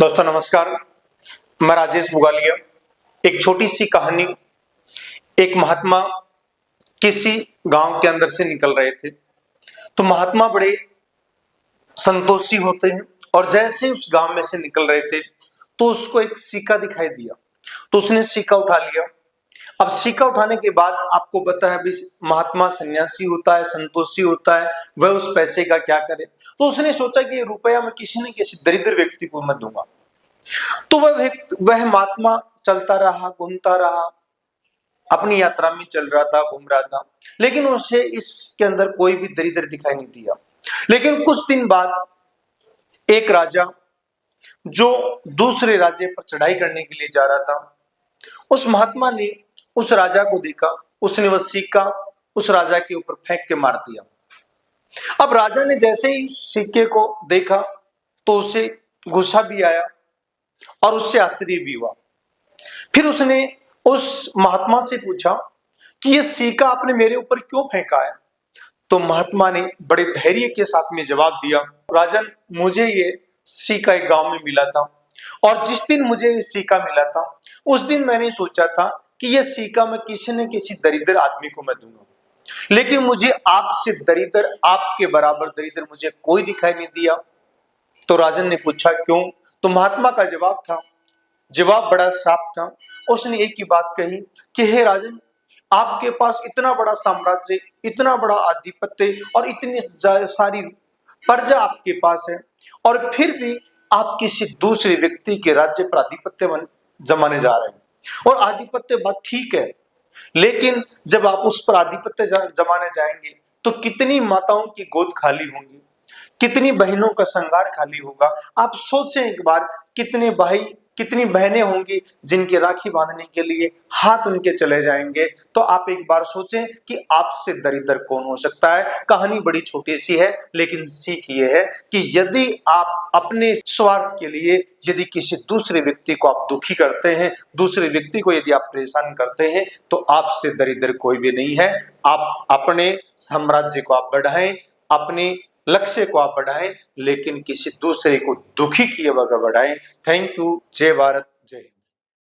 दोस्तों नमस्कार, मैं राजेश बुगालिया। एक छोटी सी कहानी। एक महात्मा किसी गांव के अंदर से निकल रहे थे। तो महात्मा बड़े संतोषी होते हैं और जैसे ही उस गांव में से निकल रहे थे तो उसको एक सिक्का दिखाई दिया। तो उसने सिक्का उठा लिया। अब सिक्का उठाने के बाद आपको पता है भी महात्मा सन्यासी होता है, संतोषी होता है, वह उस पैसे का क्या करे। तो उसने सोचा कि ये रुपया मैं किसी न किसी दरिद्र व्यक्ति को मैं दूंगा। तो वह महात्मा चलता रहा, घूमता रहा, अपनी यात्रा में चल रहा था, घूम रहा था, लेकिन उसे इसके अंदर कोई भी दरिद्र दिखाई नहीं दिया। लेकिन कुछ दिन बाद एक राजा जो दूसरे राज्य पर चढ़ाई करने के लिए जा रहा था, उस महात्मा ने उस राजा को देखा। उसने वह सिक्का उस राजा के ऊपर फेंक के मार दिया। अब राजा ने जैसे ही सिक्के को देखा तो उसे गुस्सा भी आया और उससे आश्चर्य भी हुआ। फिर उसने उस महात्मा से पूछा कि यह सिक्का आपने मेरे ऊपर क्यों फेंका है। तो महात्मा ने बड़े धैर्य के साथ में जवाब दिया, राजन, मुझे ये सिक्का एक गांव में मिला था और जिस दिन मुझे ये सिक्का मिला था उस दिन मैंने सोचा था कि यह सिक्का मैं किसी न किसी दरिद्र आदमी को मैं दूंगा, लेकिन मुझे आपसे दरिद्र, आपके बराबर दरिद्र मुझे कोई दिखाई नहीं दिया। तो राजन ने पूछा क्यों। तो महात्मा का जवाब बड़ा साफ था। उसने एक ही बात कही कि हे राजन, आपके पास इतना बड़ा साम्राज्य, इतना बड़ा आधिपत्य और इतनी सारी प्रजा आपके पास है और फिर भी आप किसी दूसरे व्यक्ति के राज्य पर आधिपत्य जमाने जा रहे हैं। और आधिपत्य बात ठीक है, लेकिन जब आप उस पर आधिपत्य जमाने जाएंगे तो कितनी माताओं की गोद खाली होंगी, कितनी बहनों का श्रृंगार खाली होगा। आप सोचें एक बार, कितने भाई, कितनी बहनें होंगी जिनके राखी बांधने के लिए हाथ उनके चले जाएंगे। तो आप एक बार सोचें कि आपसे दरिद्र कौन हो सकता है। कहानी बड़ी छोटी सी है, लेकिन सीख ये है कि यदि आप अपने स्वार्थ के लिए यदि किसी दूसरे व्यक्ति को आप दुखी करते हैं, दूसरे व्यक्ति को यदि आप परेशान करते हैं, तो आपसे दरिद्र कोई भी नहीं है। आप अपने साम्राज्य को आप बढ़ाएं, अपने लक्ष्य को आप बढ़ाएं, लेकिन किसी दूसरे को दुखी किए बगैर बढ़ाएं। Thank you. जय भारत।